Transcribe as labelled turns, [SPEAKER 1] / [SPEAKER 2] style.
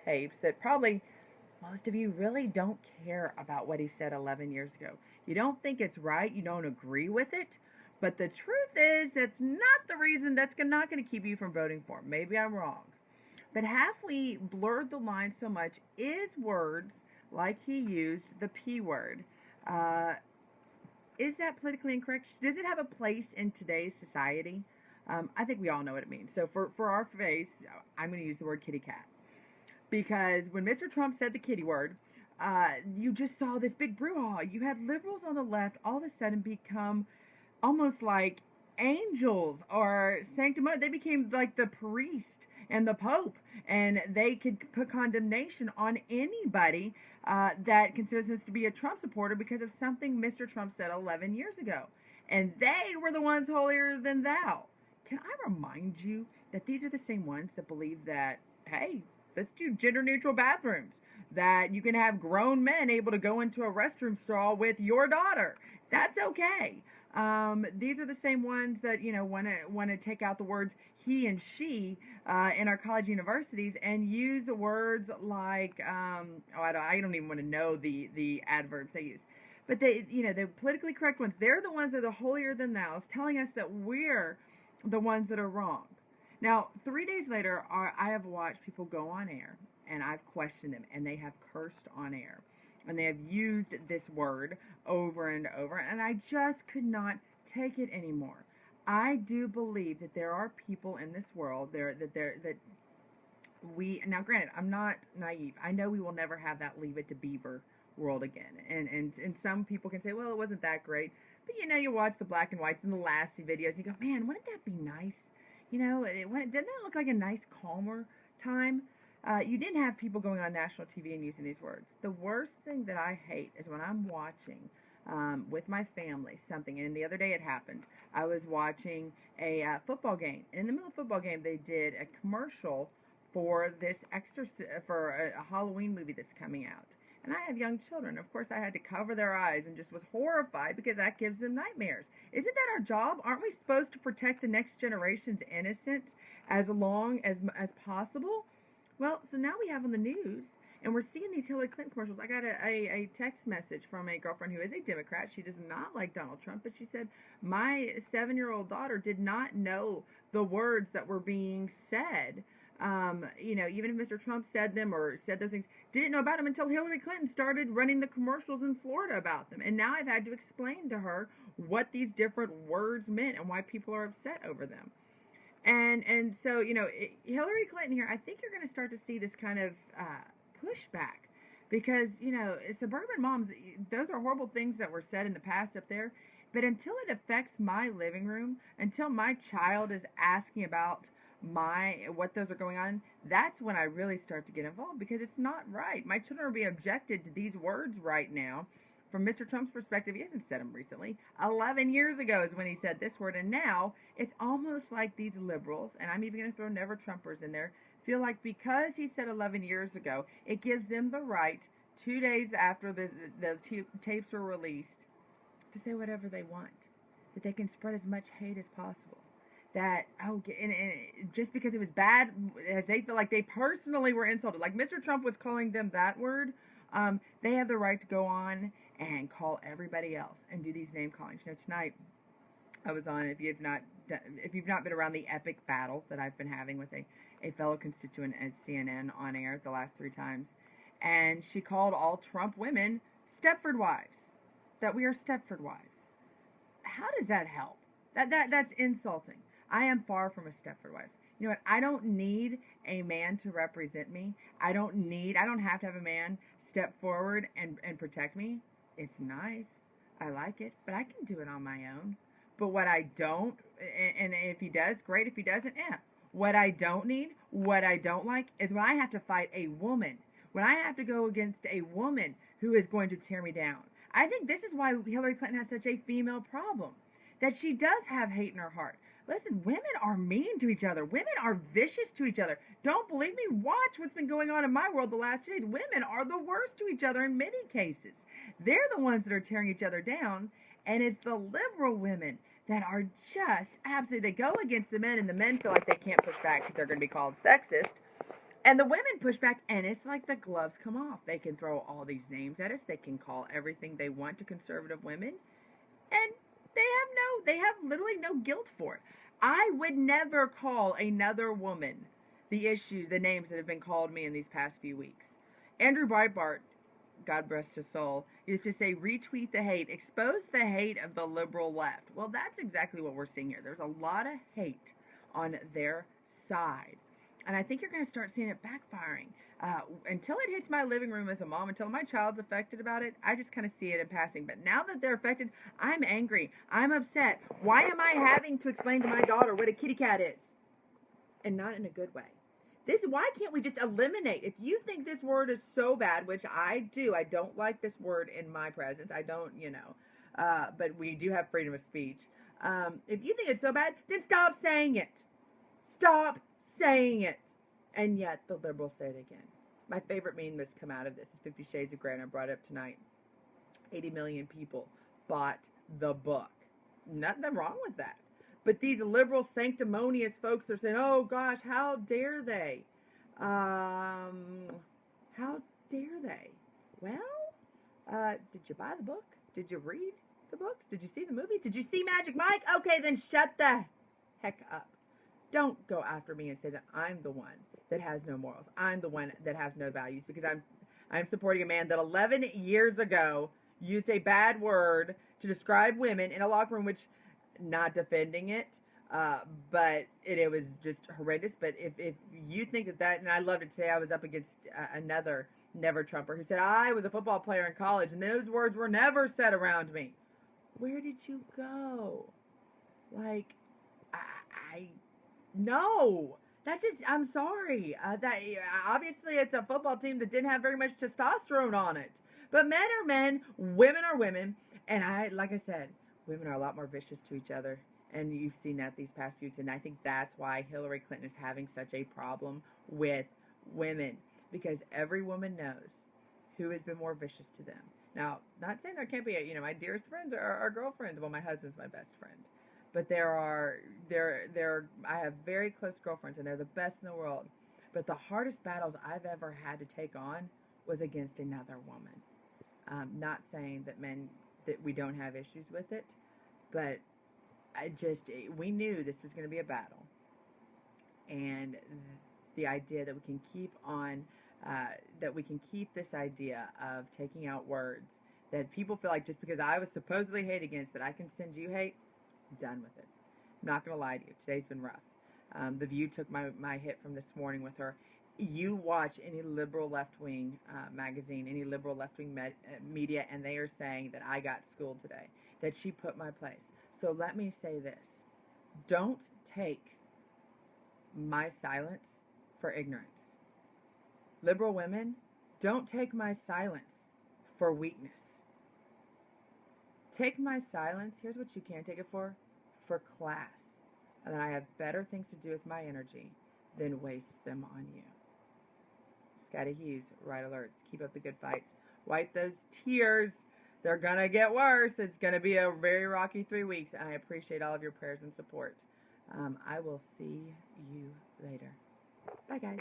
[SPEAKER 1] tapes that probably most of you really don't care about what he said 11 years ago. You don't think it's right, you don't agree with it, but the truth is that's not the reason. That's not going to keep you from voting for him. Maybe I'm wrong. But have we blurred the line so much? Is words like he used, the P word, uh, is that politically incorrect? Does it have a place in today's society? I think we all know what it means. So for our face, I'm going to use the word kitty cat. Because when Mr. Trump said the kitty word, you just saw this big brouhaha. You had liberals on the left all of a sudden become almost like angels or sanctimonious. They became like the priest and the pope, and they could put condemnation on anybody that considers themselves to be a Trump supporter because of something Mr. Trump said 11 years ago. And they were the ones holier than thou. Can I remind you that these are the same ones that believe that, hey, let's do gender neutral bathrooms, that you can have grown men able to go into a restroom stall with your daughter? That's okay. These are the same ones that want to take out the words he and she in our college universities and use words like I don't even want to know the adverbs they use, but the politically correct ones. They're the ones that are holier than thou, telling us that we're the ones that are wrong. Now, 3 days later, I have watched people go on air, and I've questioned them, and they have cursed on air, and they have used this word over and over, and I just could not take it anymore. I do believe that there are people in this world that we now. Granted, I'm not naive. I know we will never have that Leave It to Beaver world again, and some people can say, well, it wasn't that great, but you watch the black and whites and the Lassie videos, you go, man, wouldn't that be nice? Didn't that look like a nice, calmer time? You didn't have people going on national TV and using these words. The worst thing that I hate is when I'm watching with my family something, and the other day it happened. I was watching a football game. In the middle of the football game, they did a commercial for this for a Halloween movie that's coming out. And I have young children. Of course, I had to cover their eyes and just was horrified because that gives them nightmares. Isn't that our job? Aren't we supposed to protect the next generation's innocence as long as possible? Well, so now we have on the news, and we're seeing these Hillary Clinton commercials. I got a text message from a girlfriend who is a Democrat. She does not like Donald Trump, but she said, my 7-year-old daughter did not know the words that were being said. Even if Mr. Trump said them or said those things, didn't know about them until Hillary Clinton started running the commercials in Florida about them. And now I've had to explain to her what these different words meant and why people are upset over them. And so, Hillary Clinton here, I think you're going to start to see this kind of pushback because, suburban moms, those are horrible things that were said in the past up there. But until it affects my living room, until my child is asking about what those are going on, that's when I really start to get involved because it's not right. My children are being objected to these words right now. From Mr. Trump's perspective, he hasn't said them recently. 11 years ago is when he said this word, and now it's almost like these liberals, and I'm even going to throw Never Trumpers in there, feel like because he said 11 years ago, it gives them the right 2 days after the tapes were released to say whatever they want, that they can spread as much hate as possible. That and just because it was bad, as they feel like they personally were insulted, like Mr. Trump was calling them that word, they have the right to go on and call everybody else and do these name callings. Tonight I was on. If you've not been around the epic battle that I've been having with a fellow constituent at CNN on air the last 3 times, and she called all Trump women Stepford wives. That we are Stepford wives. How does that help? That's insulting. I am far from a Stepford wife. You know what? I don't need a man to represent me. I don't have to have a man step forward and protect me. It's nice. I like it, but I can do it on my own. But what I don't, and if he does, great. If he doesn't, yeah. What I don't need, what I don't like, is when I have to fight a woman. When I have to go against a woman who is going to tear me down. I think this is why Hillary Clinton has such a female problem. That she does have hate in her heart. Listen, women are mean to each other. Women are vicious to each other. Don't believe me? Watch what's been going on in my world the last 2 days. Women are the worst to each other in many cases. They're the ones that are tearing each other down, and it's the liberal women that are just absolutely, they go against the men, and the men feel like they can't push back because they're going to be called sexist. And the women push back, and it's like the gloves come off. They can throw all these names at us. They can call everything they want to conservative women, and they have literally no guilt for it. I would never call another woman the names that have been called me in these past few weeks. Andrew Breitbart, God rest his soul, used to say, retweet the hate, expose the hate of the liberal left. Well, that's exactly what we're seeing here. There's a lot of hate on their side. And I think you're going to start seeing it backfiring. Until it hits my living room as a mom, until my child's affected about it, I just kind of see it in passing. But now that they're affected, I'm angry. I'm upset. Why am I having to explain to my daughter what a kitty cat is? And not in a good way. Why can't we just eliminate? If you think this word is so bad, which I do, I don't like this word in my presence. I don't, but we do have freedom of speech. If you think it's so bad, then stop saying it. Stop saying it. And yet the liberals say it again. My favorite meme that's come out of this is 50 Shades of Grey, and I brought it up tonight. 80 million people bought the book. Nothing wrong with that. But these liberal sanctimonious folks are saying, oh gosh, how dare they? How dare they? Well, did you buy the book? Did you read the books? Did you see the movies? Did you see Magic Mike? Okay, then shut the heck up. Don't go after me and say that I'm the one that has no morals. I'm the one that has no values, because I'm supporting a man that 11 years ago used a bad word to describe women in a locker room, which, not defending it, but it was just horrendous. But if you think that, and I loved it today, I was up against another never Trumper who said, I was a football player in college and those words were never said around me. Where did you go? Like, no. That just, I'm sorry. That obviously it's a football team that didn't have very much testosterone on it. But men are men, women are women, and like I said, women are a lot more vicious to each other. And you've seen that these past few weeks, and I think that's why Hillary Clinton is having such a problem with women, because every woman knows who has been more vicious to them. Now, not saying there can't be, my dearest friends are girlfriends. Well, my husband's my best friend. But I have very close girlfriends, and they're the best in the world. But the hardest battles I've ever had to take on was against another woman. Not saying that we don't have issues with it, but we knew this was going to be a battle. And the idea that we can keep this idea of taking out words that people feel like, just because I was supposedly hate against, that I can send you hate, I'm done with it. I'm not going to lie to you. Today's been rough. The View took my hit from this morning with her. You watch any liberal left-wing magazine, any liberal left-wing media, and they are saying that I got schooled today, that she put my place. So let me say this. Don't take my silence for ignorance. Liberal women, don't take my silence for weakness. Take my silence, here's what you can take it for class. And then I have better things to do with my energy than waste them on you. Scotty Hughes, Right Alerts. Keep up the good fights. Wipe those tears. They're going to get worse. It's going to be a very rocky 3 weeks. And I appreciate all of your prayers and support. I will see you later. Bye, guys.